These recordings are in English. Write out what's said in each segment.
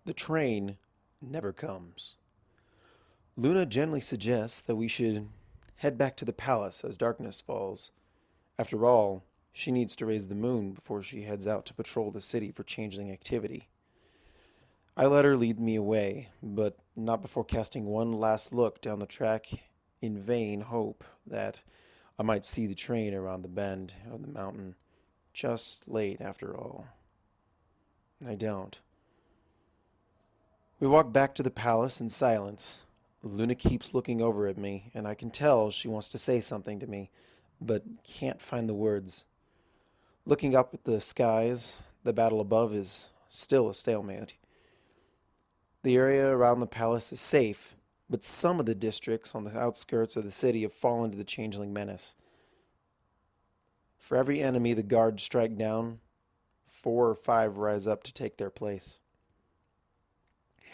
The train never comes. Luna gently suggests that we should head back to the palace as darkness falls. After all, she needs to raise the moon before she heads out to patrol the city for changeling activity. I let her lead me away, but not before casting one last look down the track in vain hope that I might see the train around the bend of the mountain, just late after all. I don't. We walk back to the palace in silence. Luna keeps looking over at me, and I can tell she wants to say something to me, but can't find the words. Looking up at the skies, the battle above is still a stalemate. The area around the palace is safe, but some of the districts on the outskirts of the city have fallen to the changeling menace. For every enemy the guards strike down, 4 or 5 rise up to take their place.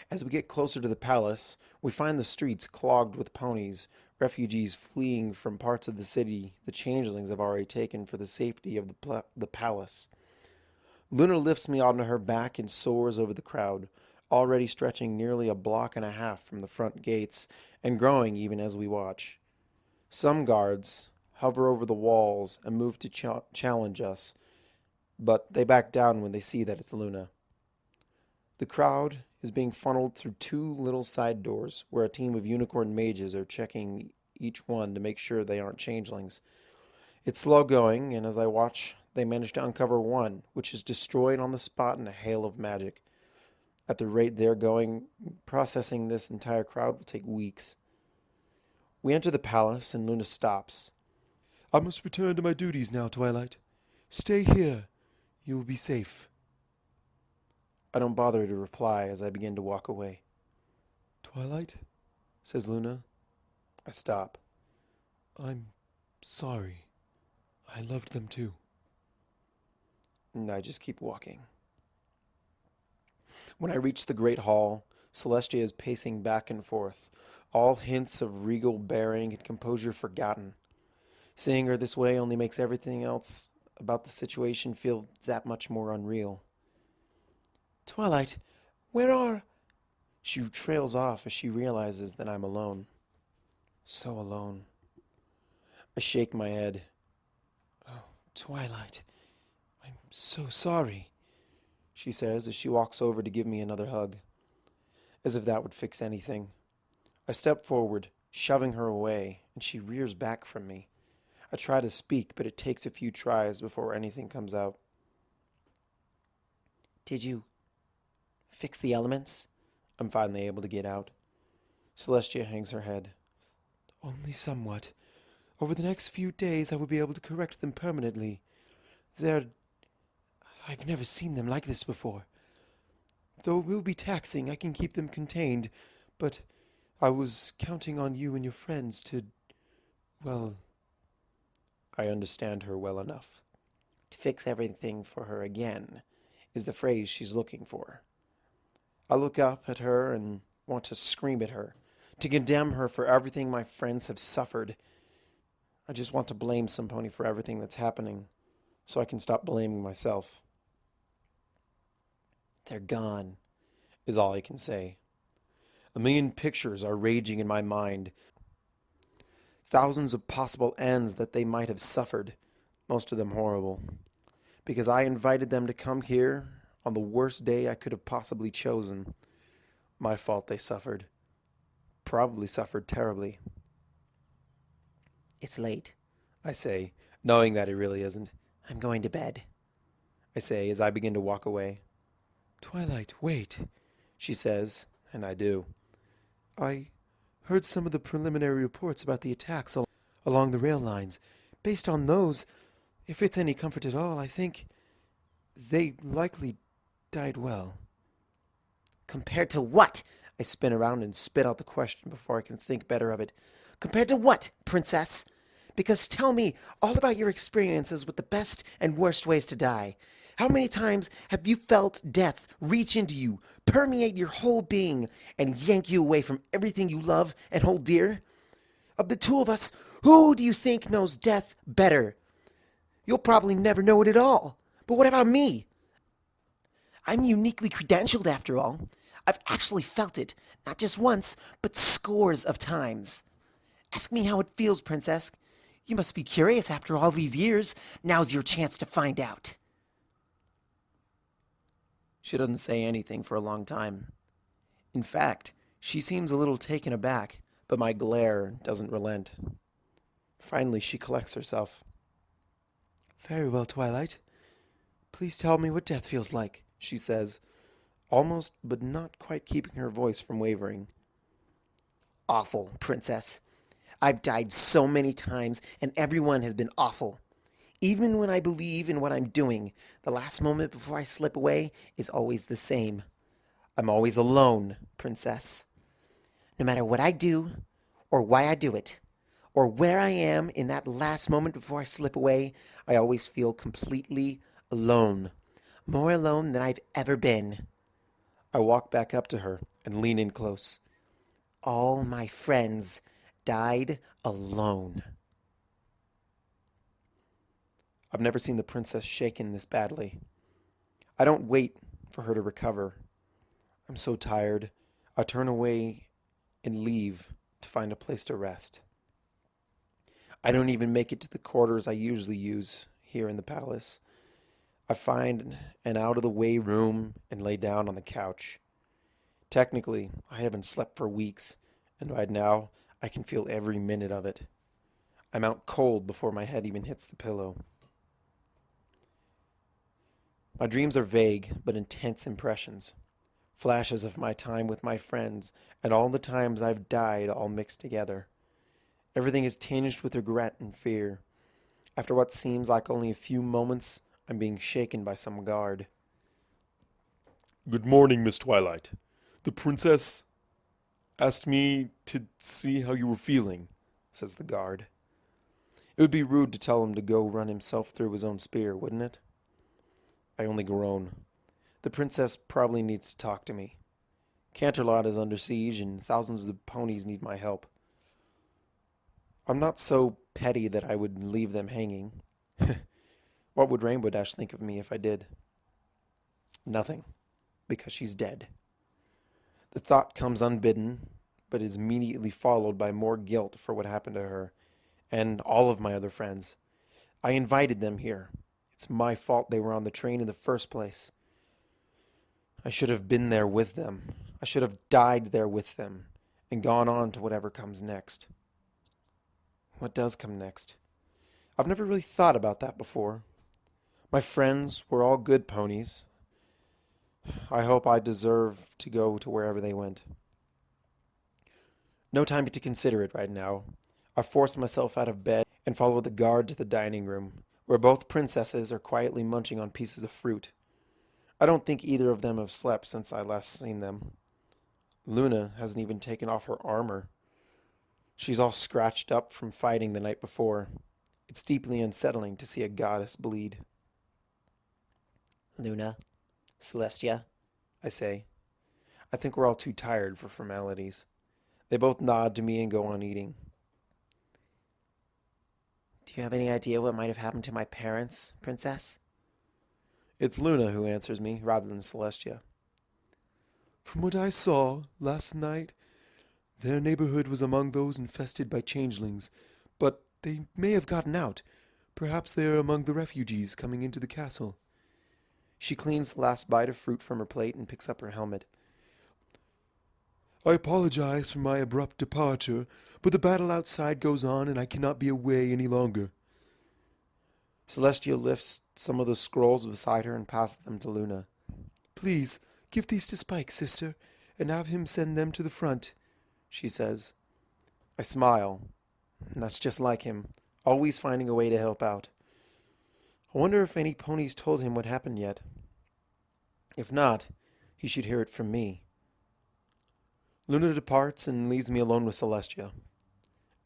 As we get closer to the palace, we find the streets clogged with ponies, refugees fleeing from parts of the city the changelings have already taken for the safety of the palace. Luna lifts me onto her back and soars over the crowd, already stretching nearly a block and a half from the front gates and growing even as we watch. Some guards hover over the walls and move to challenge us, but they back down when they see that it's Luna. The crowd is being funneled through 2 little side doors where a team of unicorn mages are checking each one to make sure they aren't changelings. It's slow going, and as I watch, they manage to uncover one, which is destroyed on the spot in a hail of magic. At the rate they're going, processing this entire crowd will take weeks. We enter the palace, and Luna stops. I must return to my duties now, Twilight. Stay here. You will be safe. I don't bother to reply as I begin to walk away. Twilight? Says Luna. I stop. I'm sorry. I loved them too. And I just keep walking. When I reach the great hall, Celestia is pacing back and forth, all hints of regal bearing and composure forgotten. Seeing her this way only makes everything else about the situation feel that much more unreal. Twilight, where are... She trails off as she realizes that I'm alone. So alone. I shake my head. Oh, Twilight, I'm so sorry, she says as she walks over to give me another hug. As if that would fix anything. I step forward, shoving her away, and she rears back from me. I try to speak, but it takes a few tries before anything comes out. Did you fix the elements? I'm finally able to get out. Celestia hangs her head. Only somewhat. Over the next few days I will be able to correct them permanently. I've never seen them like this before. Though it will be taxing, I can keep them contained, but I was counting on you and your friends to, well... I understand her well enough. To fix everything for her again is the phrase she's looking for. I look up at her and want to scream at her, to condemn her for everything my friends have suffered. I just want to blame Simponi for everything that's happening, so I can stop blaming myself. They're gone, is all I can say. A million pictures are raging in my mind. Thousands of possible ends that they might have suffered, most of them horrible. Because I invited them to come here on the worst day I could have possibly chosen. My fault they suffered. Probably suffered terribly. It's late, I say, knowing that it really isn't. I'm going to bed, I say as I begin to walk away. Twilight, wait, she says, and I do. I heard some of the preliminary reports about the attacks along the rail lines. Based on those, if it's any comfort at all, I think they likely died well. Compared to what? I spin around and spit out the question before I can think better of it. Compared to what, princess? Because tell me all about your experiences with the best and worst ways to die. How many times have you felt death reach into you, permeate your whole being, and yank you away from everything you love and hold dear? Of the two of us, who do you think knows death better? You'll probably never know it at all. But what about me? I'm uniquely credentialed after all. I've actually felt it, not just once, but scores of times. Ask me how it feels, Princess. You must be curious after all these years. Now's your chance to find out. She doesn't say anything for a long time. In fact, she seems a little taken aback, but my glare doesn't relent. Finally, she collects herself. Very well, Twilight. Please tell me what death feels like, She says, almost but not quite keeping her voice from wavering. Awful, Princess. I've died so many times, and everyone has been awful. Even when I believe in what I'm doing, the last moment before I slip away is always the same. I'm always alone, Princess. No matter what I do, or why I do it, or where I am in that last moment before I slip away, I always feel completely alone. More alone than I've ever been. I walk back up to her and lean in close. All my friends died alone. I've never seen the princess shaken this badly. I don't wait for her to recover. I'm so tired, I turn away and leave to find a place to rest. I don't even make it to the quarters I usually use here in the palace. I find an out-of-the-way room and lay down on the couch. Technically, I haven't slept for weeks, and right now I can feel every minute of it. I'm out cold before my head even hits the pillow. My dreams are vague but intense impressions. Flashes of my time with my friends and all the times I've died all mixed together. Everything is tinged with regret and fear. After what seems like only a few moments, I'm being shaken by some guard. Good morning, Miss Twilight. The princess asked me to see how you were feeling, Says the guard. It would be rude to tell him to go run himself through his own spear, wouldn't it? I only groan. The princess probably needs to talk to me. Canterlot is under siege and thousands of ponies need my help. I'm not so petty that I would leave them hanging. What would Rainbow Dash think of me if I did? Nothing, because she's dead. The thought comes unbidden, but is immediately followed by more guilt for what happened to her, and all of my other friends. I invited them here. It's my fault they were on the train in the first place. I should have been there with them. I should have died there with them, and gone on to whatever comes next. What does come next? I've never really thought about that before. My friends were all good ponies. I hope I deserve to go to wherever they went. No time to consider it right now. I force myself out of bed and follow the guard to the dining room, where both princesses are quietly munching on pieces of fruit. I don't think either of them have slept since I last seen them. Luna hasn't even taken off her armor. She's all scratched up from fighting the night before. It's deeply unsettling to see a goddess bleed. Luna, Celestia, I say. I think we're all too tired for formalities. They both nod to me and go on eating. do you have any idea what might have happened to my parents, Princess? It's Luna who answers me rather than Celestia. From what I saw last night, their neighborhood was among those infested by changelings, but they may have gotten out. Perhaps they are among the refugees coming into the castle. She cleans the last bite of fruit from her plate and picks up her helmet. I apologize for my abrupt departure, but the battle outside goes on and I cannot be away any longer. Celestia lifts some of the scrolls beside her and passes them to Luna. Please, give these to Spike, sister, and have him send them to the front, She says. I smile. That's just like him, always finding a way to help out. I wonder if any ponies told him what happened yet. If not, he should hear it from me. Luna departs and leaves me alone with Celestia.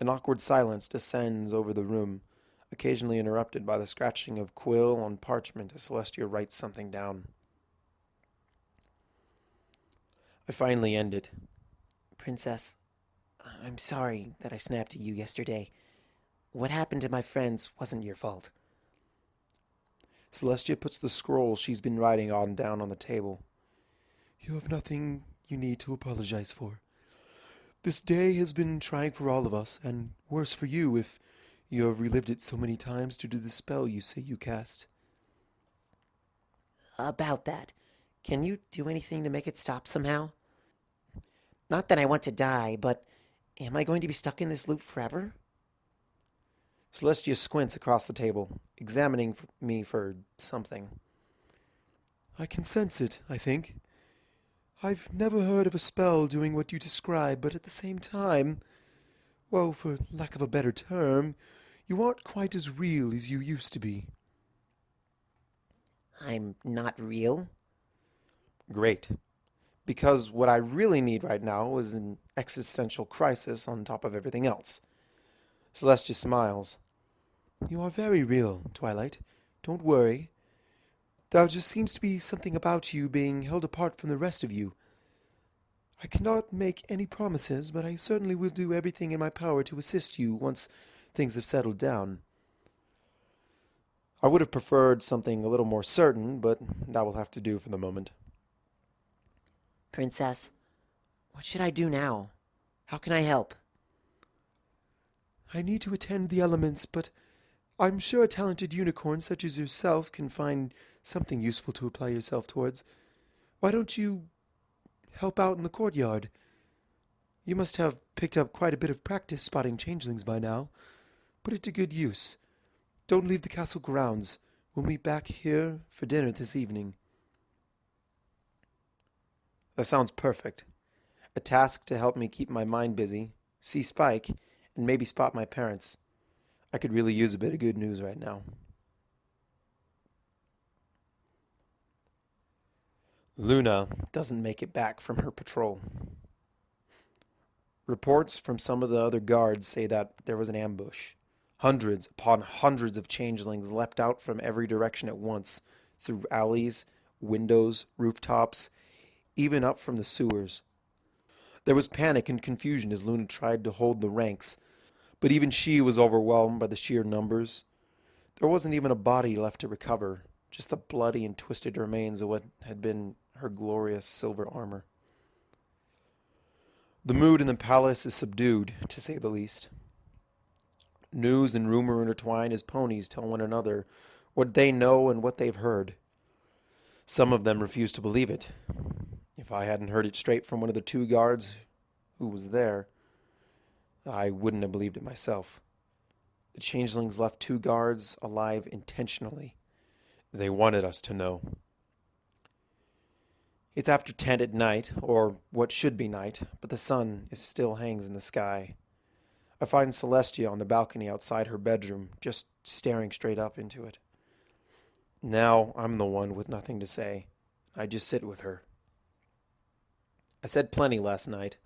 An awkward silence descends over the room, occasionally interrupted by the scratching of quill on parchment as Celestia writes something down. I finally end it. Princess, I'm sorry that I snapped at you yesterday. What happened to my friends wasn't your fault. Celestia puts the scroll she's been writing on down on the table. You have nothing you need to apologize for. This day has been trying for all of us, and worse for you if you have relived it so many times due to the spell you say you cast. About that, can you do anything to make it stop somehow? Not that I want to die, but am I going to be stuck in this loop forever? Celestia squints across the table, examining me for something. I can sense it, I think. I've never heard of a spell doing what you describe, but at the same time, well, for lack of a better term, you aren't quite as real as you used to be. I'm not real. Great. Because what I really need right now is an existential crisis on top of everything else. Celestia smiles. You are very real, Twilight. Don't worry. There just seems to be something about you being held apart from the rest of you. I cannot make any promises, but I certainly will do everything in my power to assist you once things have settled down. I would have preferred something a little more certain, but that will have to do for the moment. Princess, what should I do now? How can I help? I need to attend the elements, but I'm sure a talented unicorn such as yourself can find something useful to apply yourself towards. Why don't you help out in the courtyard? You must have picked up quite a bit of practice spotting changelings by now. Put it to good use. Don't leave the castle grounds. We'll meet back here for dinner this evening. That sounds perfect. A task to help me keep my mind busy, see Spike, and maybe spot my parents. I could really use a bit of good news right now. Luna doesn't make it back from her patrol. Reports from some of the other guards say that there was an ambush. Hundreds upon hundreds of changelings leapt out from every direction at once, through alleys, windows, rooftops, even up from the sewers. There was panic and confusion as Luna tried to hold the ranks, but even she was overwhelmed by the sheer numbers. There wasn't even a body left to recover, just the bloody and twisted remains of what had been her glorious silver armor. The mood in the palace is subdued, to say the least. News and rumor intertwine as ponies tell one another what they know and what they've heard. Some of them refuse to believe it. If I hadn't heard it straight from one of the two guards who was there, I wouldn't have believed it myself. The changelings left two guards alive intentionally. They wanted us to know. It's after 10 at night, or what should be night, but the sun still hangs in the sky. I find Celestia on the balcony outside her bedroom, just staring straight up into it. Now I'm the one with nothing to say. I just sit with her. I said plenty last night.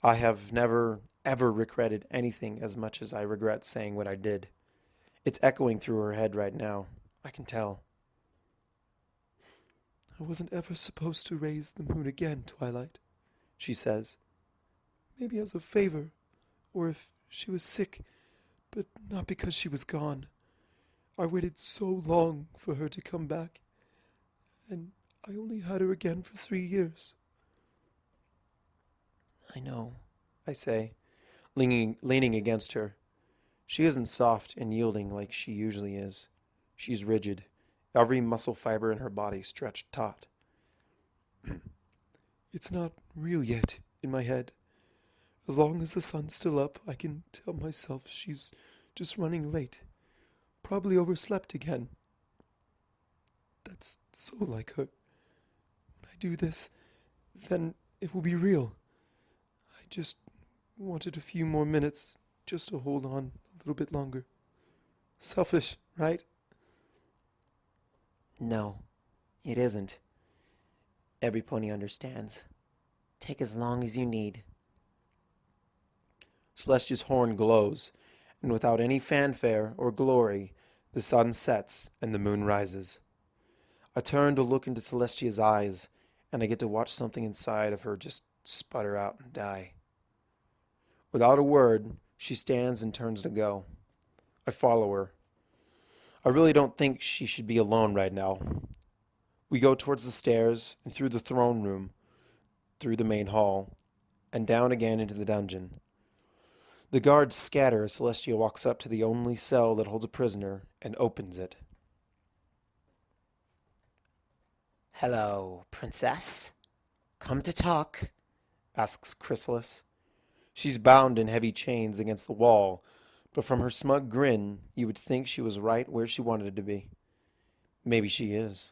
I have never, ever regretted anything as much as I regret saying what I did. It's echoing through her head right now. I can tell. I wasn't ever supposed to raise the moon again, Twilight, she says. Maybe as a favor, or if she was sick, but not because she was gone. I waited so long for her to come back, and I only had her again for 3 years. I know, I say, leaning against her. She isn't soft and yielding like she usually is. She's rigid, every muscle fiber in her body stretched taut. It's not real yet in my head. As long as the sun's still up, I can tell myself she's just running late. Probably overslept again. That's so like her. When I do this, then it will be real. I just wanted a few more minutes just to hold on a little bit longer. Selfish, right? No, it isn't. Every pony understands. Take as long as you need. Celestia's horn glows, and without any fanfare or glory, the sun sets and the moon rises. I turn to look into Celestia's eyes, and I get to watch something inside of her just sputter out and die. Without a word, she stands and turns to go. I follow her. I really don't think she should be alone right now. We go towards the stairs and through the throne room. through the main hall, and down again into the dungeon. The guards scatter as Celestia walks up to the only cell that holds a prisoner and opens it. Hello, princess. Come to talk? Asks Chrysalis. She's bound in heavy chains against the wall, but from her smug grin, you would think she was right where she wanted to be. Maybe she is.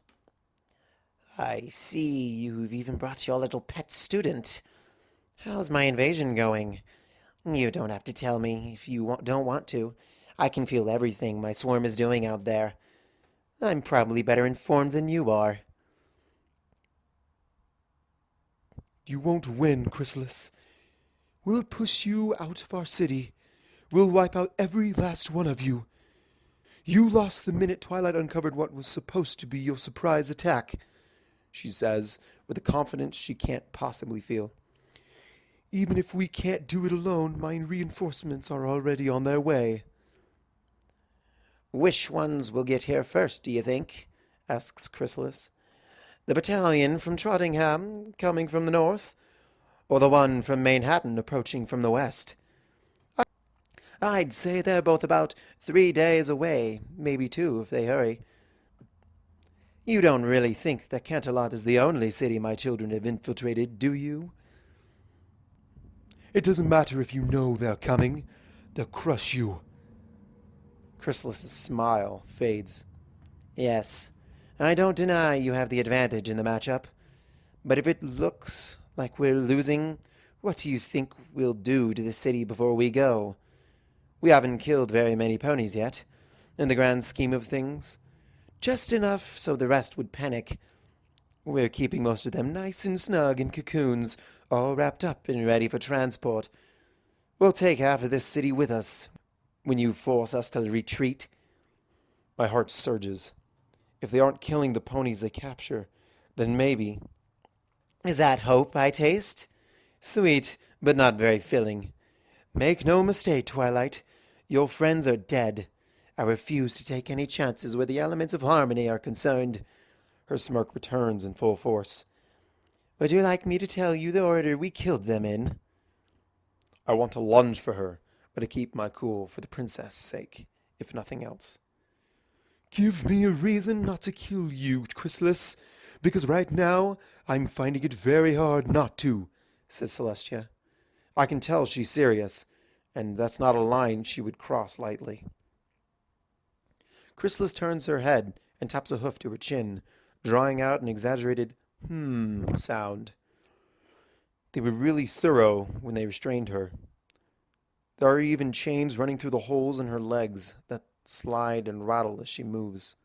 I see you've even brought your little pet student. How's my invasion going? You don't have to tell me if you don't want to. I can feel everything my swarm is doing out there. I'm probably better informed than you are. You won't win, Chrysalis. We'll push you out of our city. We'll wipe out every last one of you. You lost the minute Twilight uncovered what was supposed to be your surprise attack, she says, with a confidence she can't possibly feel. Even if we can't do it alone, my reinforcements are already on their way. Which ones will get here first, do you think? Asks Chrysalis. The battalion from Trottingham coming from the north, or the one from Manhattan approaching from the west? I'd say they're both about 3 days away, maybe 2 if they hurry. You don't really think that Canterlot is the only city my children have infiltrated, do you? It doesn't matter if you know they're coming. They'll crush you. Chrysalis's smile fades. Yes, I don't deny you have the advantage in the matchup. But if it looks like we're losing, what do you think we'll do to the city before we go? We haven't killed very many ponies yet, in the grand scheme of things. Just enough so the rest would panic. We're keeping most of them nice and snug in cocoons, all wrapped up and ready for transport. We'll take half of this city with us when you force us to retreat. My heart surges. If they aren't killing the ponies they capture, then maybe. Is that hope I taste? Sweet, but not very filling. Make no mistake, Twilight. Your friends are dead. I refuse to take any chances where the elements of harmony are concerned. Her smirk returns in full force. Would you like me to tell you the order we killed them in? I want to lunge for her, but to keep my cool for the princess' sake, if nothing else. Give me a reason not to kill you, Chrysalis, because right now I'm finding it very hard not to, says Celestia. I can tell she's serious, and that's not a line she would cross lightly. Chrysalis turns her head and taps a hoof to her chin, drawing out an exaggerated sound. They were really thorough when they restrained her. There are even chains running through the holes in her legs that slide and rattle as she moves.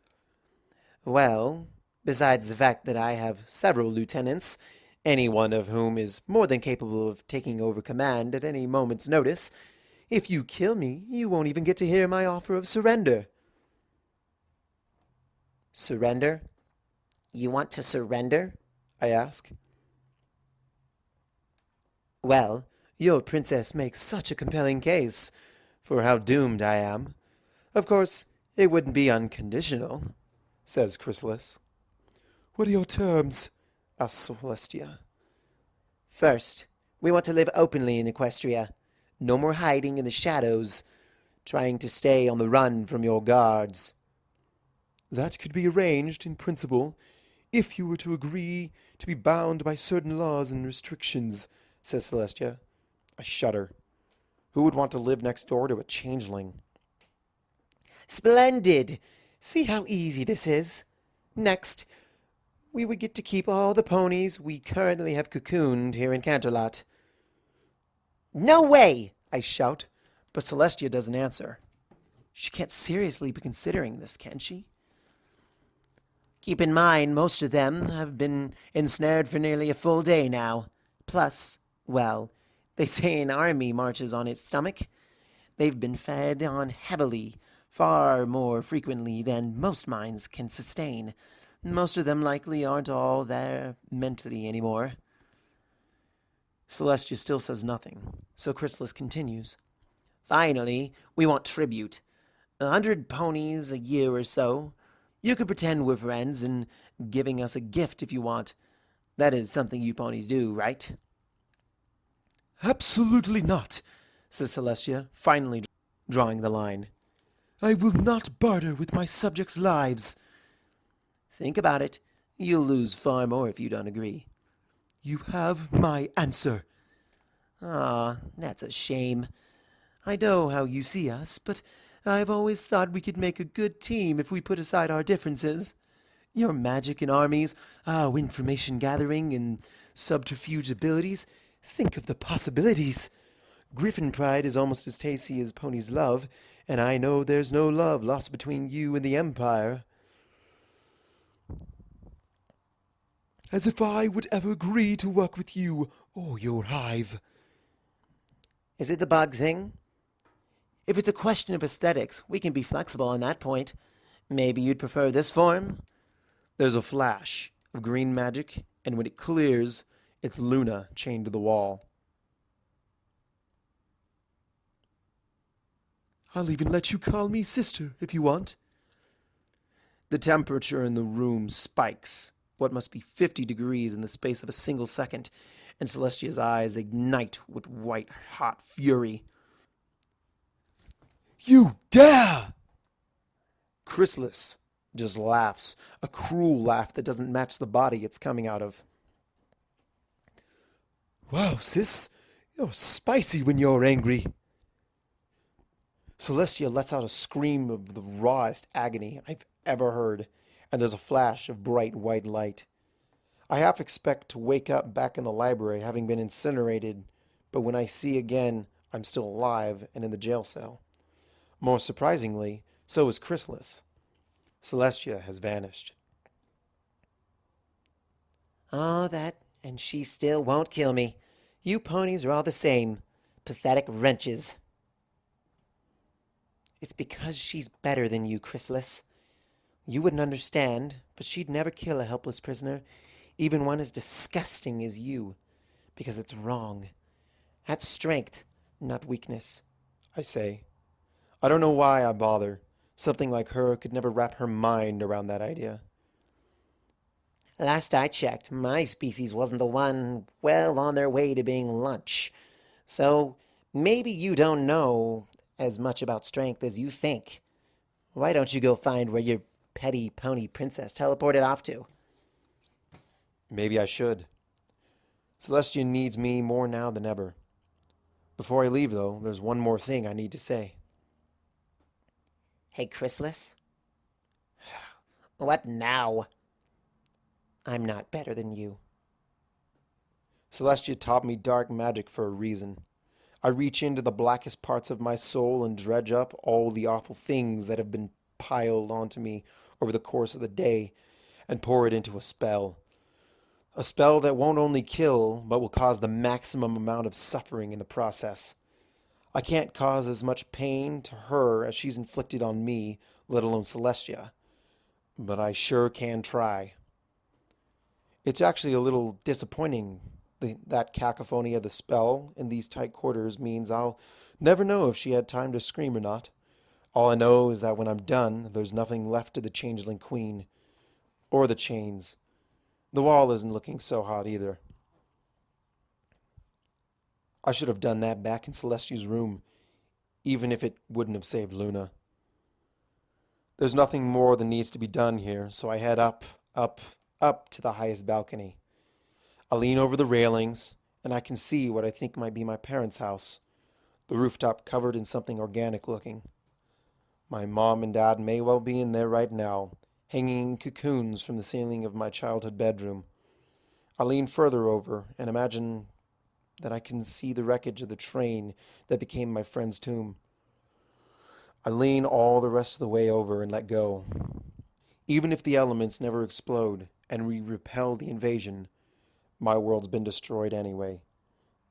Well, besides the fact that I have several lieutenants, any one of whom is more than capable of taking over command at any moment's notice, if you kill me, you won't even get to hear my offer of surrender. Surrender? You want to surrender? I ask. Well, your princess makes such a compelling case for how doomed I am. Of course, it wouldn't be unconditional, says Chrysalis. What are your terms? Asks Celestia. First, we want to live openly in Equestria. No more hiding in the shadows, trying to stay on the run from your guards. That could be arranged, in principle, if you were to agree to be bound by certain laws and restrictions, says Celestia. I shudder. Who would want to live next door to a changeling? Splendid! See how easy this is? Next, we would get to keep all the ponies we currently have cocooned here in Canterlot. No way! I shout, but Celestia doesn't answer. She can't seriously be considering this, can she? Keep in mind, most of them have been ensnared for nearly a full day now. Plus, well, they say an army marches on its stomach. They've been fed on heavily, far more frequently than most minds can sustain. Most of them likely aren't all there mentally anymore. Celestia still says nothing, so Chrysalis continues. Finally, we want tribute. 100 ponies a year or so. You could pretend we're friends and giving us a gift if you want. That is something you ponies do, right? Absolutely not, Says Celestia, finally drawing the line. I will not barter with my subjects' lives. Think about it. You'll lose far more if you don't agree. You have my answer. Ah, that's a shame. I know how you see us, but I've always thought we could make a good team if we put aside our differences. Your magic and armies, our information gathering and subterfuge abilities. Think of the possibilities. Griffin pride is almost as tasty as pony's love, and I know there's no love lost between you and the Empire. As if I would ever agree to work with you or your hive. Is it the bug thing? If it's a question of aesthetics, we can be flexible on that point. Maybe you'd prefer this form? There's a flash of green magic, and when it clears, it's Luna chained to the wall. I'll even let you call me sister if you want. The temperature in the room spikes, what must be 50 degrees in the space of a single second, and Celestia's eyes ignite with white-hot fury. You dare! Chrysalis just laughs, a cruel laugh that doesn't match the body it's coming out of. Wow, sis, you're spicy when you're angry. Celestia lets out a scream of the rawest agony I've ever heard, and there's a flash of bright white light. I half expect to wake up back in the library having been incinerated, but when I see again, I'm still alive and in the jail cell. More surprisingly, so is Chrysalis. Celestia has vanished. Oh, that, and she still won't kill me. You ponies are all the same. Pathetic wretches. It's because she's better than you, Chrysalis. You wouldn't understand, but she'd never kill a helpless prisoner, even one as disgusting as you, because it's wrong. That's strength, not weakness, I say. I don't know why I bother. Something like her could never wrap her mind around that idea. Last I checked, my species wasn't the one well on their way to being lunch. So maybe you don't know as much about strength as you think. Why don't you go find where your petty pony princess teleported off to? Maybe I should. Celestia needs me more now than ever. Before I leave, though, there's one more thing I need to say. Hey, Chrysalis? What now? I'm not better than you. Celestia taught me dark magic for a reason. I reach into the blackest parts of my soul and dredge up all the awful things that have been piled onto me over the course of the day and pour it into a spell. A spell that won't only kill, but will cause the maximum amount of suffering in the process. I can't cause as much pain to her as she's inflicted on me, let alone Celestia. But I sure can try. It's actually a little disappointing. That cacophony of the spell in these tight quarters means I'll never know if she had time to scream or not. All I know is that when I'm done, there's nothing left of the changeling queen. Or the chains. The wall isn't looking so hot either. I should have done that back in Celestia's room, even if it wouldn't have saved Luna. There's nothing more that needs to be done here, so I head up to the highest balcony. I lean over the railings, and I can see what I think might be my parents' house, the rooftop covered in something organic looking. My mom and dad may well be in there right now, hanging in cocoons from the ceiling of my childhood bedroom. I lean further over and imagine that I can see the wreckage of the train that became my friend's tomb. I lean all the rest of the way over and let go. Even if the elements never explode and we repel the invasion, my world's been destroyed anyway.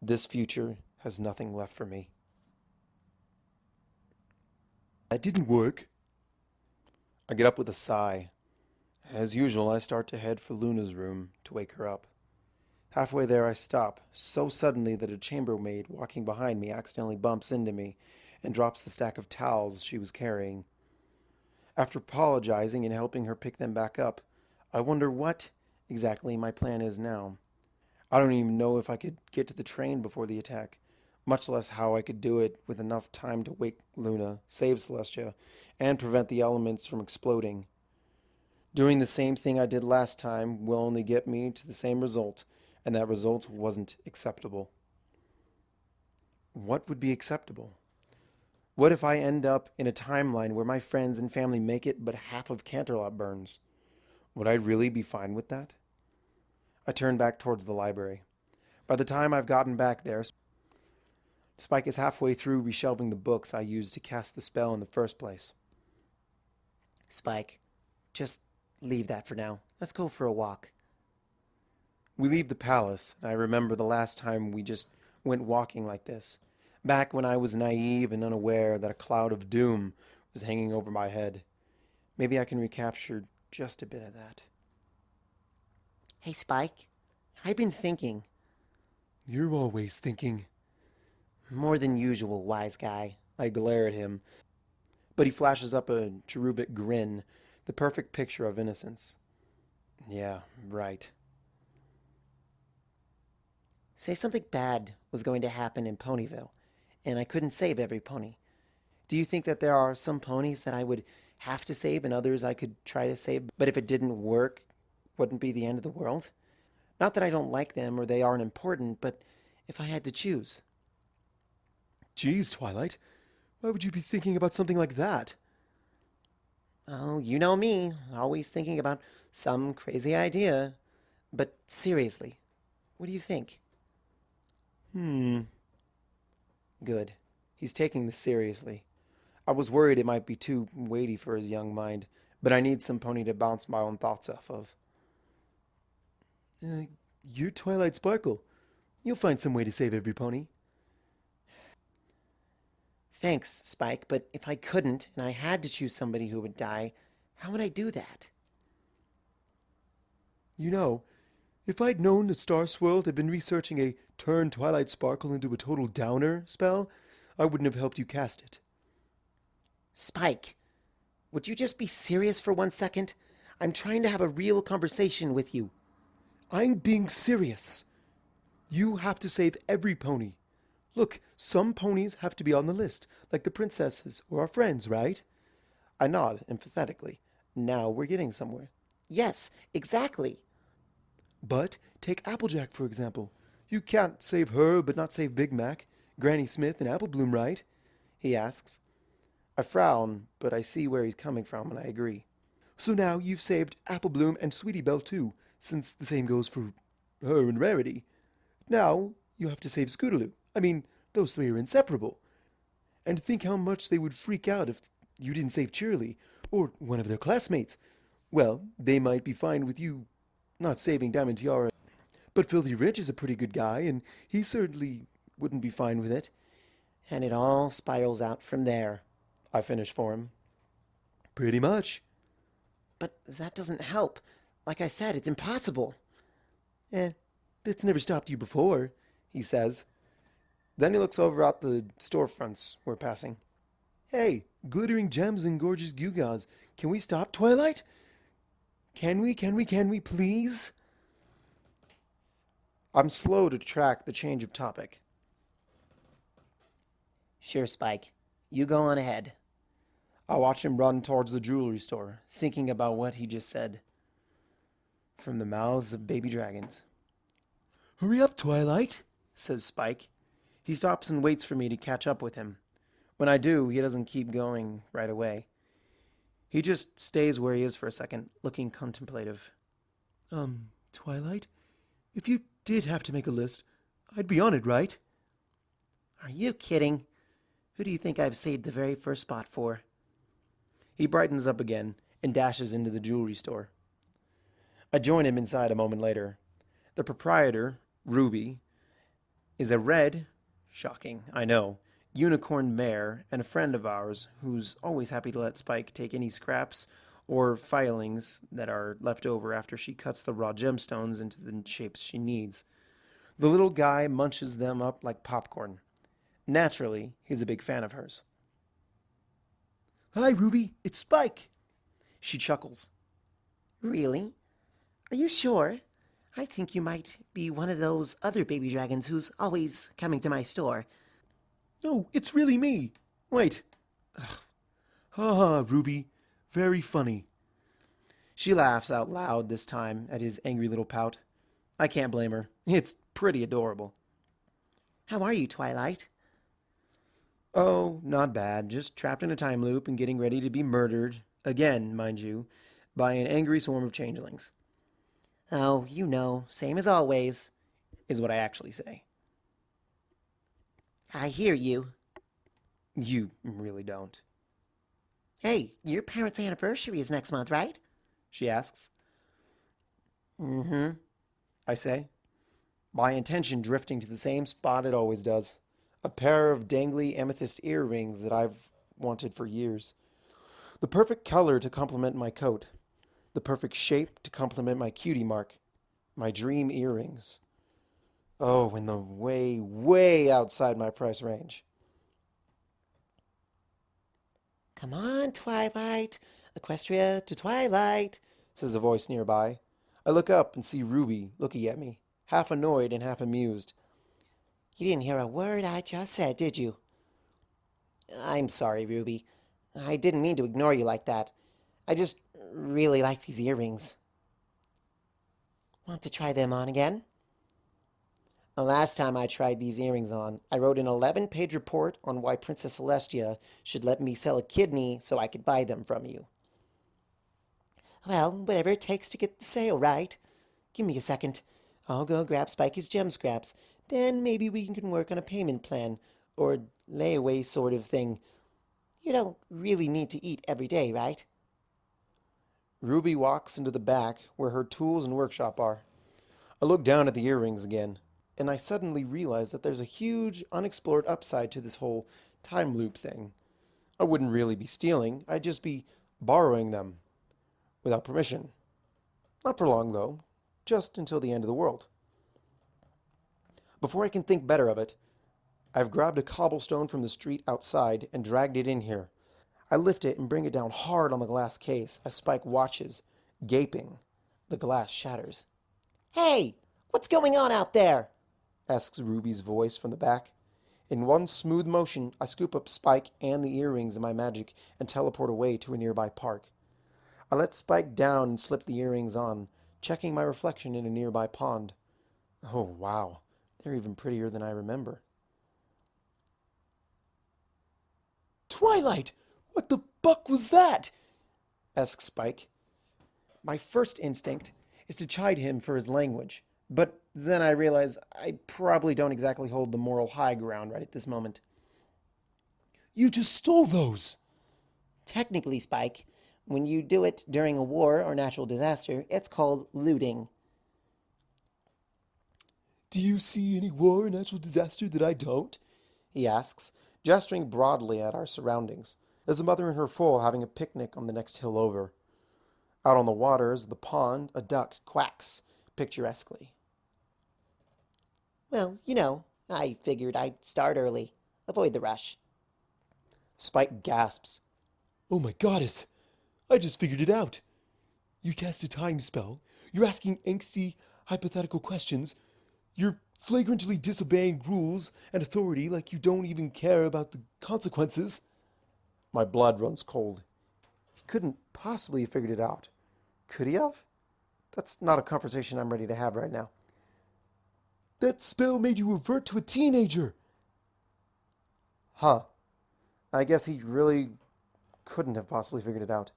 This future has nothing left for me. That didn't work. I get up with a sigh. As usual, I start to head for Luna's room to wake her up. Halfway there, I stop, so suddenly that a chambermaid walking behind me accidentally bumps into me and drops the stack of towels she was carrying. After apologizing and helping her pick them back up, I wonder what exactly my plan is now. I don't even know if I could get to the train before the attack, much less how I could do it with enough time to wake Luna, save Celestia, and prevent the elements from exploding. Doing the same thing I did last time will only get me to the same result, and that result wasn't acceptable. What would be acceptable? What if I end up in a timeline where my friends and family make it, but half of Canterlot burns? Would I really be fine with that? I turn back towards the library. By the time I've gotten back there, Spike is halfway through reshelving the books I used to cast the spell in the first place. Spike, just leave that for now. Let's go for a walk. We leave the palace, and I remember the last time we just went walking like this, back when I was naive and unaware that a cloud of doom was hanging over my head. Maybe I can recapture just a bit of that. Hey, Spike, I've been thinking. You're always thinking. More than usual, wise guy. I glare at him, but he flashes up a cherubic grin, the perfect picture of innocence. Yeah, right. Say something bad was going to happen in Ponyville, and I couldn't save every pony. Do you think that there are some ponies that I would have to save and others I could try to save, but if it didn't work, wouldn't be the end of the world? Not that I don't like them or they aren't important, but if I had to choose. Geez, Twilight, why would you be thinking about something like that? Oh, you know me, always thinking about some crazy idea. But seriously, what do you think? Good. He's taking this seriously. I was worried it might be too weighty for his young mind, but I need some pony to bounce my own thoughts off of. You're Twilight Sparkle. You'll find some way to save every pony. Thanks, Spike, but if I couldn't and I had to choose somebody who would die, how would I do that? You know, if I'd known that Star Swirl had been researching a turn Twilight Sparkle into a total downer spell, I wouldn't have helped you cast it. Spike, would you just be serious for 1 second? I'm trying to have a real conversation with you. I'm being serious. You have to save every pony. Look, some ponies have to be on the list, like the princesses or our friends, right? I nod emphatically. Now we're getting somewhere. Yes, exactly. But take Applejack, for example. You can't save her but not save Big Mac, Granny Smith, and Apple Bloom, right? He asks. I frown, but I see where he's coming from, and I agree. So now you've saved Apple Bloom and Sweetie Belle too, since the same goes for her and Rarity. Now you have to save Scootaloo. I mean, those three are inseparable. And think how much they would freak out if you didn't save Cheerly, or one of their classmates. Well, they might be fine with you not saving Diamond Tiara, but Filthy Rich is a pretty good guy, and he certainly wouldn't be fine with it. And it all spirals out from there. I finish for him. Pretty much. But that doesn't help. Like I said, it's impossible. That's never stopped you before, He says. Then he looks over at the storefronts we're passing. Hey, glittering gems and gorgeous gewgaws. Can we stop, Twilight? Can we, please? I'm slow to track the change of topic. Sure, Spike. You go on ahead. I watch him run towards the jewelry store, thinking about what he just said. From the mouths of baby dragons. Hurry up, Twilight, says Spike. He stops and waits for me to catch up with him. When I do, he doesn't keep going right away. He just stays where he is for a second, looking contemplative. Twilight, if you did have to make a list, I'd be on it, right? Are you kidding? Who do you think I've saved the very first spot for? He brightens up again and dashes into the jewelry store. I join him inside a moment later. The proprietor, Ruby, is a red, shocking, I know, unicorn mare and a friend of ours who's always happy to let Spike take any scraps or filings that are left over after she cuts the raw gemstones into the shapes she needs. The little guy munches them up like popcorn. Naturally, he's a big fan of hers. Hi, Ruby, it's Spike. She chuckles. Really? Are you sure? I think you might be one of those other baby dragons who's always coming to my store. No, it's really me. Wait. Ha ha, Ruby. Very funny. She laughs out loud this time at his angry little pout. I can't blame her. It's pretty adorable. How are you, Twilight? Oh, not bad. Just trapped in a time loop and getting ready to be murdered, again, mind you, by an angry swarm of changelings, Oh, same as always. is what I actually say. I hear you. You really don't, Hey, your parents' anniversary is next month, right? she asks. I say, my intention drifting to the same spot it always does. A pair of dangly amethyst earrings that I've wanted for years. The perfect color to complement my coat. The perfect shape to complement my cutie mark. My dream earrings. Oh, and the way, way outside my price range. Come on, Twilight. Equestria to Twilight, Says a voice nearby. I look up and see Ruby looking at me, half annoyed and half amused. You didn't hear a word I just said, did you? I'm sorry, Ruby. I didn't mean to ignore you like that. I just really like these earrings. Want to try them on again? The last time I tried these earrings on, I wrote an 11-page report on why Princess Celestia should let me sell a kidney so I could buy them from you. Well, whatever it takes to get the sale, right? Give me a second. I'll go grab Spikey's gem scraps. Then maybe we can work on a payment plan, or layaway sort of thing. You don't really need to eat every day, right? Ruby walks into the back where her tools and workshop are. I look down at the earrings again, and I suddenly realize that there's a huge unexplored upside to this whole time loop thing. I wouldn't really be stealing, I'd just be borrowing them without permission. Not for long, though, just until the end of the world. Before I can think better of it, I've grabbed a cobblestone from the street outside and dragged it in here. I lift it and bring it down hard on the glass case as Spike watches, gaping. The glass shatters. Hey, what's going on out there? Asks Ruby's voice from the back. In one smooth motion, I scoop up Spike and the earrings in my magic and teleport away to a nearby park. I let Spike down and slip the earrings on, checking my reflection in a nearby pond. Oh, wow. They're even prettier than I remember. Twilight! What the buck was that? Asks Spike. My first instinct is to chide him for his language, but then I realize I probably don't exactly hold the moral high ground right at this moment. You just stole those. Technically, Spike, when you do it during a war or natural disaster, it's called looting. Do you see any war or natural disaster that I don't? He asks, gesturing broadly at our surroundings. There's a mother and her foal having a picnic on the next hill over. Out on the waters of the pond, a duck quacks picturesquely. Well, I figured I'd start early. Avoid the rush. Spike gasps. Oh my goddess! I just figured it out. You cast a time spell. You're asking angsty, hypothetical questions. You're flagrantly disobeying rules and authority like you don't even care about the consequences. My blood runs cold. He couldn't possibly have figured it out. Could he have? That's not a conversation I'm ready to have right now. That spell made you revert to a teenager. Huh. I guess he really couldn't have possibly figured it out.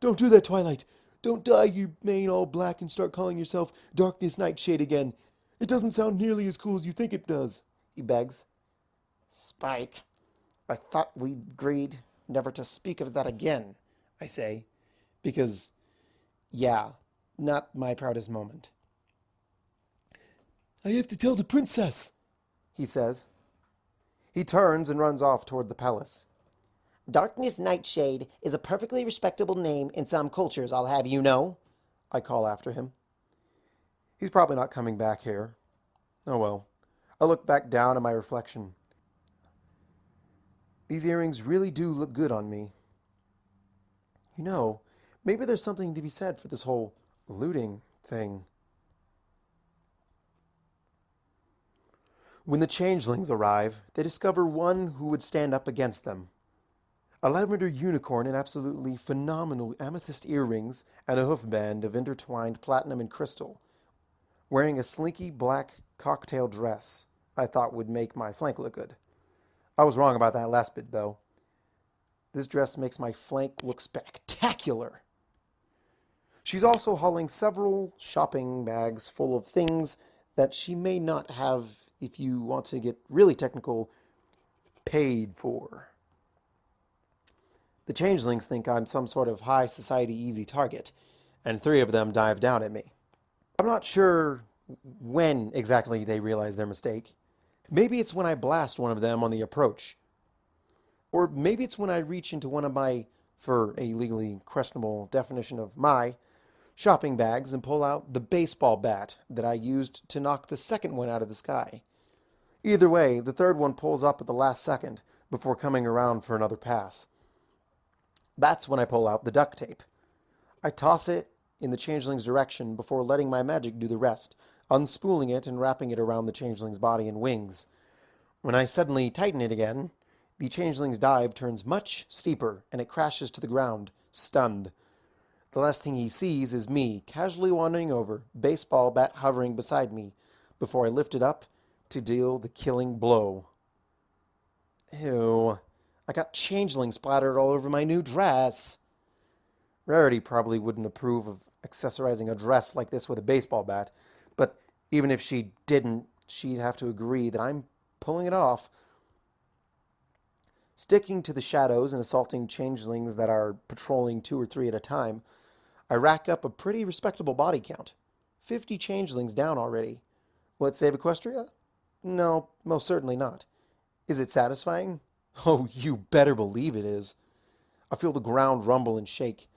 Don't do that, Twilight. Don't dye your mane all black and start calling yourself Darkness Nightshade again. It doesn't sound nearly as cool as you think it does. He begs. Spike, I thought we agreed never to speak of that again, I say. Because, yeah, not my proudest moment. I have to tell the princess, He says. He turns and runs off toward the palace. Darkness Nightshade is a perfectly respectable name in some cultures, I'll have you know. I call after him. He's probably not coming back here. Oh well. I look back down at my reflection. These earrings really do look good on me. Maybe there's something to be said for this whole looting thing. When the changelings arrive, they discover one who would stand up against them. A lavender unicorn in absolutely phenomenal amethyst earrings and a hoofband of intertwined platinum and crystal, wearing a slinky black cocktail dress I thought would make my flank look good. I was wrong about that last bit, though. This dress makes my flank look spectacular. She's also hauling several shopping bags full of things that she may not have, if you want to get really technical, paid for. The changelings think I'm some sort of high society easy target, and 3 of them dive down at me. I'm not sure when exactly they realize their mistake. Maybe it's when I blast one of them on the approach. Or maybe it's when I reach into one of my, for a legally questionable definition of my, shopping bags and pull out the baseball bat that I used to knock the second one out of the sky. Either way, the third one pulls up at the last second before coming around for another pass. That's when I pull out the duct tape. I toss it in the changeling's direction before letting my magic do the rest, unspooling it and wrapping it around the changeling's body and wings. When I suddenly tighten it again, the changeling's dive turns much steeper and it crashes to the ground, stunned. The last thing he sees is me, casually wandering over, baseball bat hovering beside me, before I lift it up to deal the killing blow. Ew. I got changeling splattered all over my new dress. Rarity probably wouldn't approve of accessorizing a dress like this with a baseball bat, but even if she didn't, she'd have to agree that I'm pulling it off. Sticking to the shadows and assaulting changelings that are patrolling 2 or 3 at a time, I rack up a pretty respectable body count. 50 changelings down already. Will it save Equestria? No, most certainly not. Is it satisfying? Oh, you better believe it is. I feel the ground rumble and shake.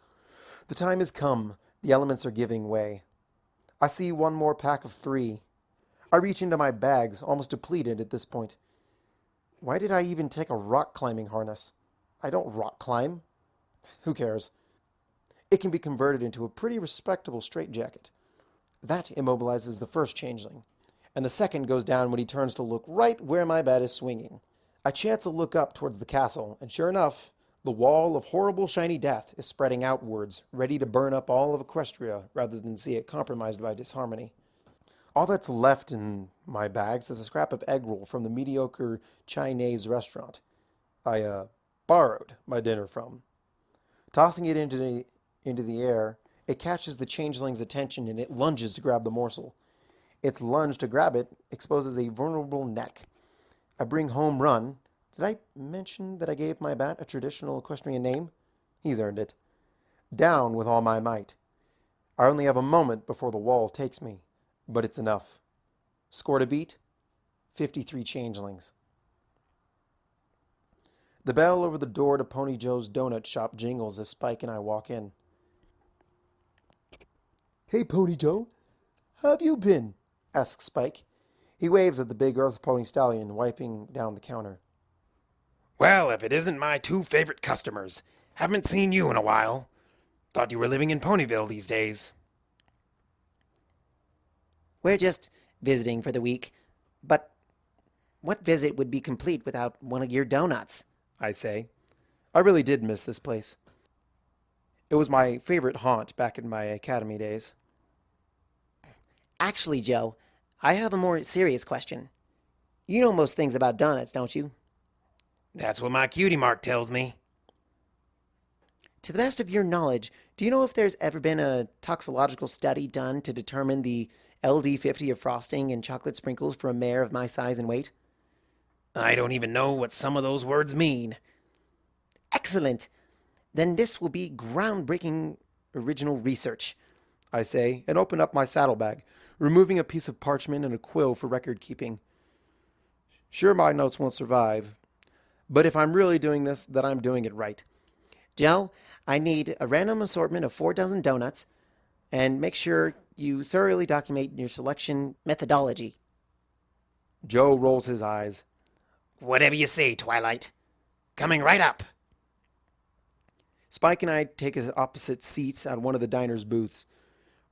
The time has come. The elements are giving way. I see one more pack of 3. I reach into my bags, almost depleted at this point. Why did I even take a rock climbing harness? I don't rock climb. Who cares? It can be converted into a pretty respectable straitjacket. That immobilizes the first changeling, and the second goes down when he turns to look right where my bat is swinging. I chance a look up towards the castle, and sure enough, the wall of horrible shiny death is spreading outwards, ready to burn up all of Equestria rather than see it compromised by disharmony. All that's left in my bags is a scrap of egg roll from the mediocre Chinese restaurant I borrowed my dinner from. Tossing it into the air, it catches the changeling's attention and it lunges to grab the morsel. Its lunge to grab it exposes a vulnerable neck. I bring home run. Did I mention that I gave my bat a traditional equestrian name? He's earned it. Down with all my might. I only have a moment before the wall takes me, but it's enough. Score to beat? 53 changelings. The bell over the door to Pony Joe's donut shop jingles as Spike and I walk in. Hey, Pony Joe. How have you been? Asks Spike. He waves at the big earth pony stallion wiping down the counter. Well, if it isn't my 2 favorite customers. Haven't seen you in a while. Thought you were living in Ponyville these days. We're just visiting for the week. But what visit would be complete without one of your donuts? I say. I really did miss this place. It was my favorite haunt back in my academy days. Actually, Joe, I have a more serious question. You know most things about donuts, don't you? That's what my cutie mark tells me. To the best of your knowledge, do you know if there's ever been a toxicological study done to determine the LD50 of frosting and chocolate sprinkles for a mare of my size and weight? I don't even know what some of those words mean. Excellent. Then this will be groundbreaking original research, I say, and open up my saddlebag, removing a piece of parchment and a quill for record keeping. Sure, my notes won't survive, but if I'm really doing this, then I'm doing it right. Joe, I need a random assortment of 4 dozen donuts, and make sure you thoroughly document your selection methodology. Joe rolls his eyes. Whatever you say, Twilight. Coming right up. Spike and I take opposite seats at one of the diner's booths.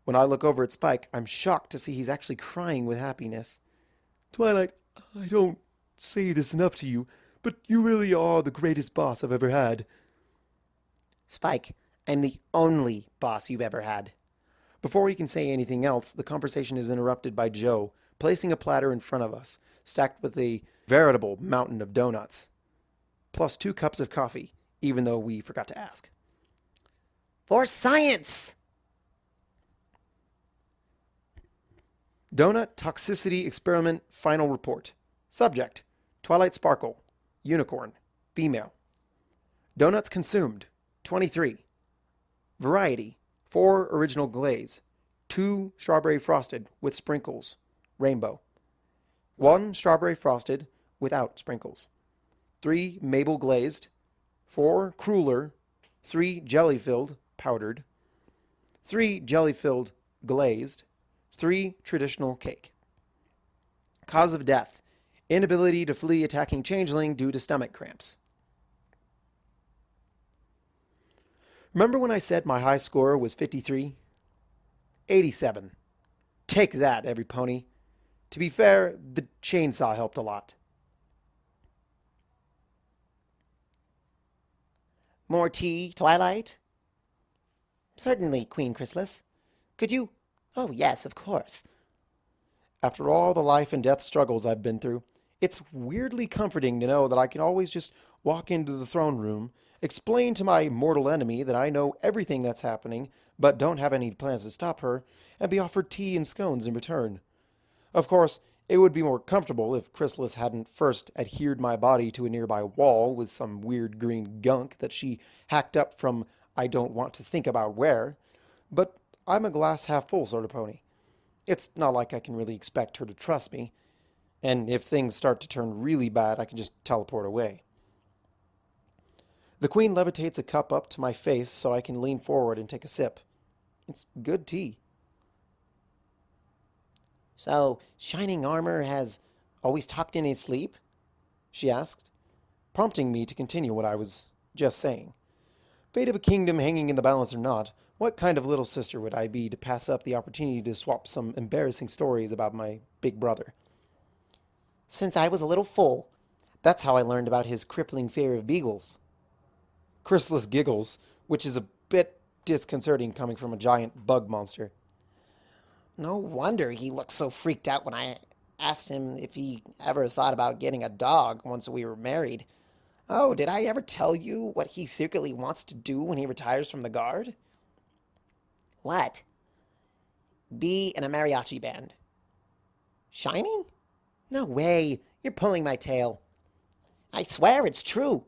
When I look over at Spike, I'm shocked to see he's actually crying with happiness. Twilight, I don't say this enough to you, but you really are the greatest boss I've ever had. Spike, I'm the only boss you've ever had. Before he can say anything else, the conversation is interrupted by Joe, placing a platter in front of us, stacked with a veritable mountain of donuts, plus 2 cups of coffee, even though we forgot to ask. For science! Doughnut Toxicity Experiment Final Report. Subject: Twilight Sparkle. Unicorn. Female. Donuts consumed: 23. Variety: 4 original glaze, 2 strawberry frosted with sprinkles, rainbow, 1 strawberry frosted without sprinkles, 3 maple glazed, 4 cruller, 3 jelly filled powdered, 3 jelly filled glazed, 3 traditional cake. Cause of death: inability to flee attacking changeling due to stomach cramps. Remember when I said my high score was 53? 87. Take that, every pony. To be fair, the chainsaw helped a lot. More tea, Twilight? Certainly, Queen Chrysalis. Could you? Oh, yes, of course. After all the life and death struggles I've been through, it's weirdly comforting to know that I can always just walk into the throne room, explain to my mortal enemy that I know everything that's happening, but don't have any plans to stop her, and be offered tea and scones in return. Of course, it would be more comfortable if Chrysalis hadn't first adhered my body to a nearby wall with some weird green gunk that she hacked up from I don't want to think about where, but I'm a glass half full sort of pony. It's not like I can really expect her to trust me, and if things start to turn really bad, I can just teleport away. The Queen levitates a cup up to my face so I can lean forward and take a sip. It's good tea. So, Shining Armor has always talked in his sleep? She asked, prompting me to continue what I was just saying. Fate of a kingdom hanging in the balance or not, what kind of little sister would I be to pass up the opportunity to swap some embarrassing stories about my big brother? Since I was a little fool. That's how I learned about his crippling fear of beagles. Chrysalis giggles, which is a bit disconcerting coming from a giant bug monster. No wonder he looked so freaked out when I asked him if he ever thought about getting a dog once we were married. Oh, did I ever tell you what he secretly wants to do when he retires from the guard? What? Be in a mariachi band. Shining? No way. You're pulling my tail. I swear it's true.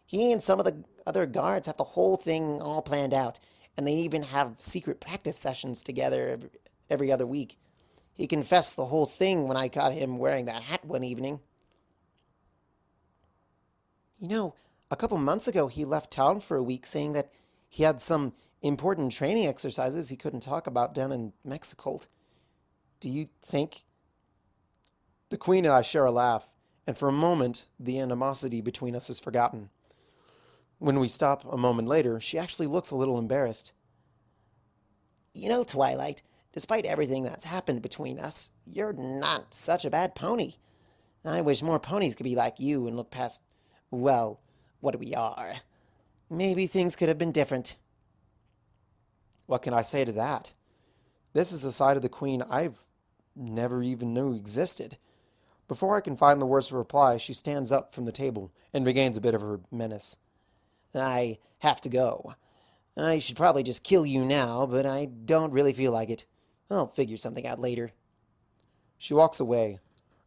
He and some of the other guards have the whole thing all planned out, and they even have secret practice sessions together every other week. He confessed the whole thing when I caught him wearing that hat one evening. You know, a couple months ago he left town for a week saying that he had some important training exercises he couldn't talk about down in Mexico. Do you think... The Queen and I share a laugh, and for a moment the animosity between us is forgotten. When we stop a moment later, she actually looks a little embarrassed. You know, Twilight, despite everything that's happened between us, you're not such a bad pony. I wish more ponies could be like you and look past, well, what we are. Maybe things could have been different. What can I say to that? This is a side of the Queen I've never even knew existed. Before I can find the words to reply, she stands up from the table and regains a bit of her menace. I have to go. I should probably just kill you now, but I don't really feel like it. I'll figure something out later. She walks away.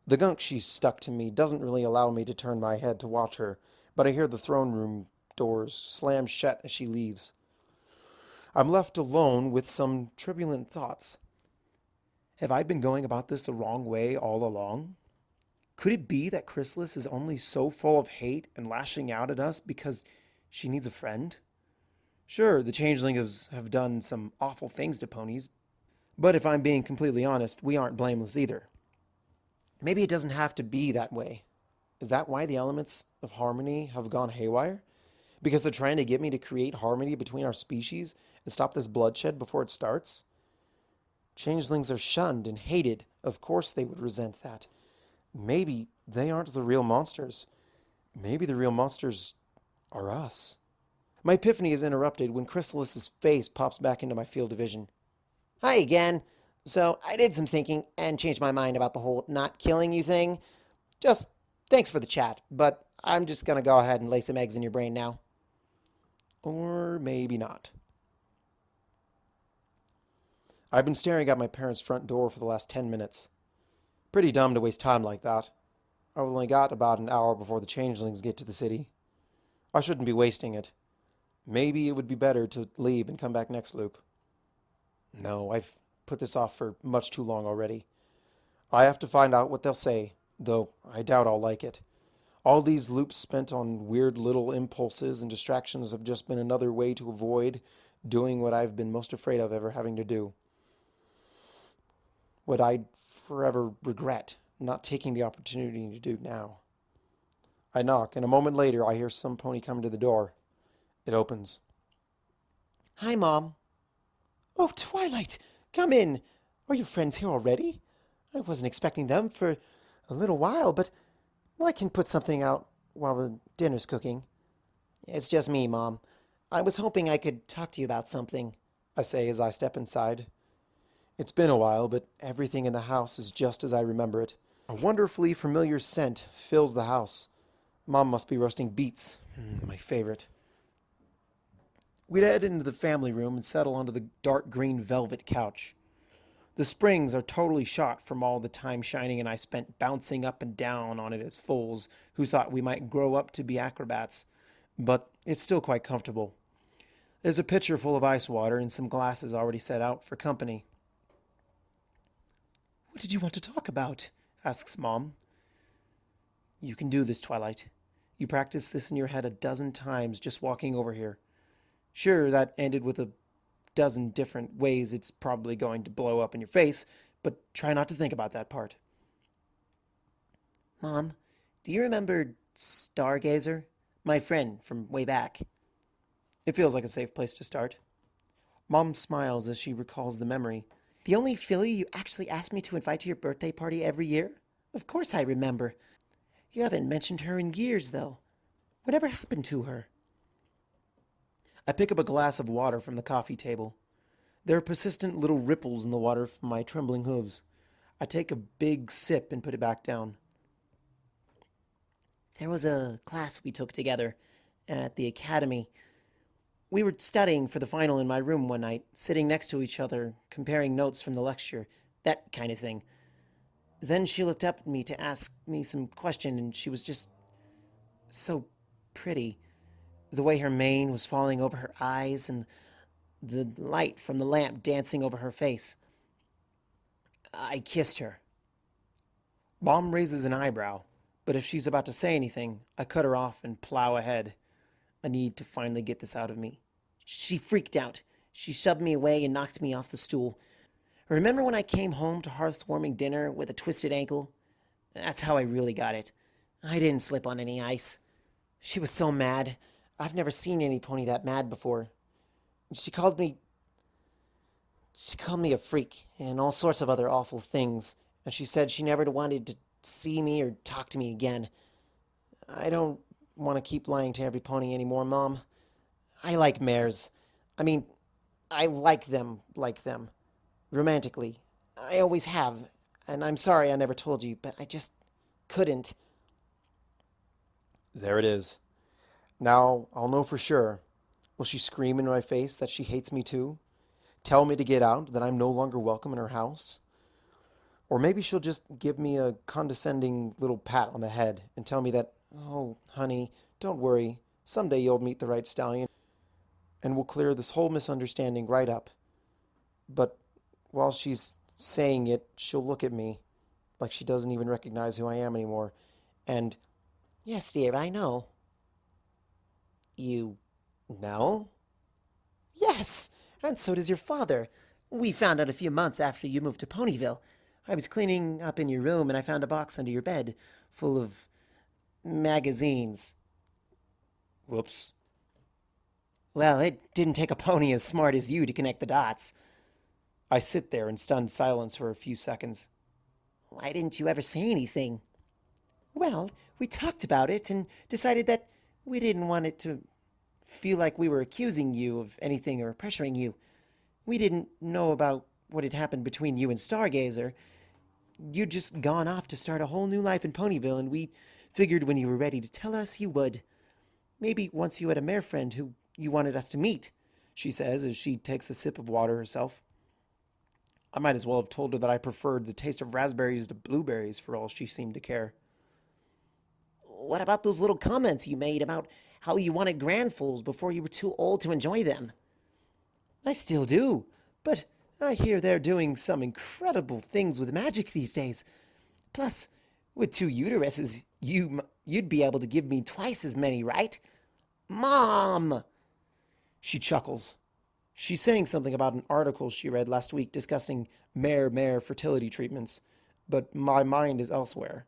The gunk she's stuck to me doesn't really allow me to turn my head to watch her, but I hear the throne room doors slam shut as she leaves. I'm left alone with some turbulent thoughts. Have I been going about this the wrong way all along? Could it be that Chrysalis is only so full of hate and lashing out at us because she needs a friend? Sure, the changelings have done some awful things to ponies, but if I'm being completely honest, we aren't blameless either. Maybe it doesn't have to be that way. Is that why the elements of harmony have gone haywire? Because they're trying to get me to create harmony between our species and stop this bloodshed before it starts? Changelings are shunned and hated. Of course they would resent that. Maybe they aren't the real monsters. Maybe the real monsters are us. My epiphany is interrupted when Chrysalis's face pops back into my field of vision. Hi again. So, I did some thinking and changed my mind about the whole not killing you thing. Just thanks for the chat, but I'm just gonna go ahead and lay some eggs in your brain now. Or maybe not. I've been staring at my parents' front door for the last 10 minutes. Pretty dumb to waste time like that. I've only got about an hour before the changelings get to the city. I shouldn't be wasting it. Maybe it would be better to leave and come back next loop. No, I've put this off for much too long already. I have to find out what they'll say, though I doubt I'll like it. All these loops spent on weird little impulses and distractions have just been another way to avoid doing what I've been most afraid of ever having to do. What I'd forever regret not taking the opportunity to do now. I knock, and a moment later I hear some pony come to the door. It opens. Hi, Mom. Oh, Twilight, come in. Are your friends here already? I wasn't expecting them for a little while, but I can put something out while the dinner's cooking. It's just me, Mom. I was hoping I could talk to you about something, I say as I step inside. It's been a while, but everything in the house is just as I remember it. A wonderfully familiar scent fills the house. Mom must be roasting beets, my favorite. We'd head into the family room and settle onto the dark green velvet couch. The springs are totally shot from all the time Shining and I spent bouncing up and down on it as foals who thought we might grow up to be acrobats, but it's still quite comfortable. There's a pitcher full of ice water and some glasses already set out for company. What did you want to talk about? Asks Mom. You can do this, Twilight. You practiced this in your head a dozen times just walking over here. Sure, that ended with a dozen different ways it's probably going to blow up in your face, but try not to think about that part. Mom, do you remember Stargazer? My friend from way back. It feels like a safe place to start. Mom smiles as she recalls the memory. The only filly you actually asked me to invite to your birthday party every year? Of course I remember. You haven't mentioned her in years, though. Whatever happened to her? I pick up a glass of water from the coffee table. There are persistent little ripples in the water from my trembling hooves. I take a big sip and put it back down. There was a class we took together at the academy. We were studying for the final in my room one night, sitting next to each other, comparing notes from the lecture, that kind of thing. Then she looked up at me to ask me some question, and she was just so pretty. The way her mane was falling over her eyes and the light from the lamp dancing over her face. I kissed her. Mom raises an eyebrow, but if she's about to say anything, I cut her off and plow ahead. I need to finally get this out of me. She freaked out. She shoved me away and knocked me off the stool. Remember when I came home to Hearth's warming dinner with a twisted ankle? That's how I really got it. I didn't slip on any ice. She was so mad. I've never seen any pony that mad before. She called me a freak and all sorts of other awful things, and she said she never wanted to see me or talk to me again. I don't want to keep lying to every pony anymore, Mom. I like mares. I like them. Romantically. I always have, and I'm sorry I never told you, but I just couldn't. There it is. Now I'll know for sure. Will she scream in my face that she hates me too? Tell me to get out, that I'm no longer welcome in her house? Or maybe she'll just give me a condescending little pat on the head and tell me that, oh, honey, don't worry. Someday you'll meet the right stallion and we'll clear this whole misunderstanding right up. But while she's saying it, she'll look at me like she doesn't even recognize who I am anymore. And, Yes, dear, I know. you know? Yes, and so does your father. We found out a few months after you moved to Ponyville. I was cleaning up in your room and I found a box under your bed full of magazines. Whoops. Well, it didn't take a pony as smart as you to connect the dots. I sit there in stunned silence for a few seconds. Why didn't you ever say anything? Well, we talked about it and decided that we didn't want it to feel like we were accusing you of anything or pressuring you. We didn't know about what had happened between you and Stargazer. You'd just gone off to start a whole new life in Ponyville, and we figured when you were ready to tell us, you would. Maybe once you had a mare friend who you wanted us to meet, she says as she takes a sip of water herself. I might as well have told her that I preferred the taste of raspberries to blueberries for all she seemed to care. What about those little comments you made about how you wanted grandfuls before you were too old to enjoy them? I still do, but I hear they're doing some incredible things with magic these days. Plus, with 2 uteruses, you'd be able to give me twice as many, right? Mom! She chuckles. She's saying something about an article she read last week discussing mare fertility treatments, but my mind is elsewhere.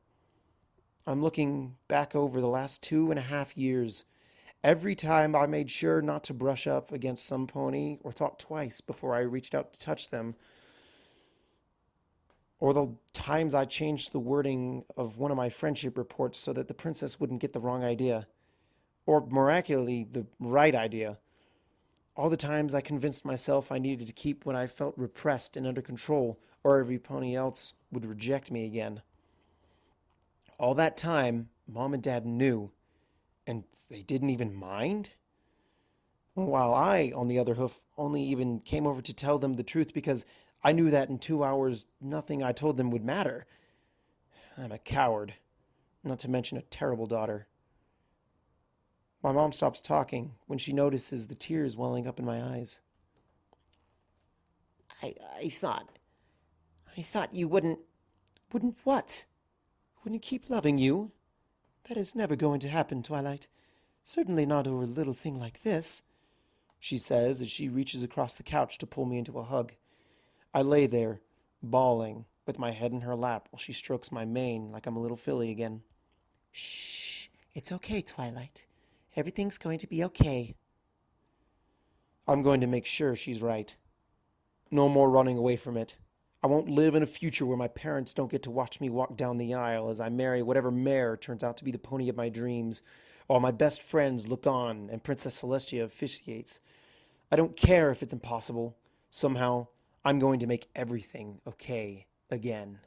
I'm looking back over the last 2.5 years. Every time I made sure not to brush up against some pony or thought twice before I reached out to touch them, or the times I changed the wording of one of my friendship reports so that the princess wouldn't get the wrong idea, or miraculously the right idea. All the times I convinced myself I needed to keep when I felt repressed and under control, or every pony else would reject me again. All that time, Mom and Dad knew, and they didn't even mind? While I, on the other hoof, only even came over to tell them the truth because I knew that in 2 hours nothing I told them would matter. I'm a coward, not to mention a terrible daughter. My mom stops talking when she notices the tears welling up in my eyes. I thought you wouldn't... Wouldn't what? Wouldn't keep loving you? That is never going to happen, Twilight. Certainly not over a little thing like this, she says as she reaches across the couch to pull me into a hug. I lay there, bawling, with my head in her lap while she strokes my mane like I'm a little filly again. Shh, it's okay, Twilight. Everything's going to be okay. I'm going to make sure she's right. No more running away from it. I won't live in a future where my parents don't get to watch me walk down the aisle as I marry whatever mare turns out to be the pony of my dreams, while my best friends look on and Princess Celestia officiates. I don't care if it's impossible. Somehow, I'm going to make everything okay again.